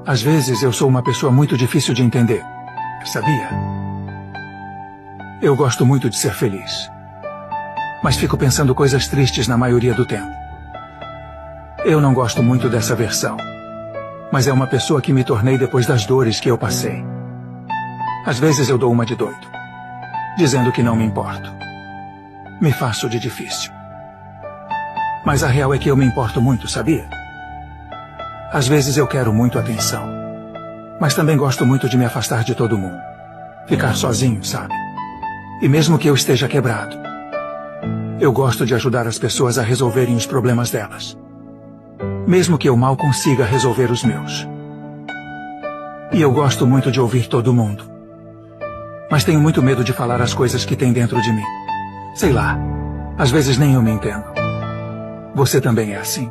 Às vezes eu sou uma pessoa muito difícil de entender, sabia? Eu gosto muito de ser feliz, mas fico pensando coisas tristes na maioria do tempo. Eu não gosto muito dessa versão, mas é uma pessoa que me tornei depois das dores que eu passei. Às vezes eu dou uma de doido, dizendo que não me importo. Me faço de difícil. Mas a real é que eu me importo muito, sabia? Às vezes eu quero muito atenção, mas também gosto muito de me afastar de todo mundo. Ficar sozinho, sabe? E mesmo que eu esteja quebrado, eu gosto de ajudar as pessoas a resolverem os problemas delas. Mesmo que eu mal consiga resolver os meus. E eu gosto muito de ouvir todo mundo. Mas tenho muito medo de falar as coisas que tem dentro de mim. Sei lá, às vezes nem eu me entendo. Você também é assim?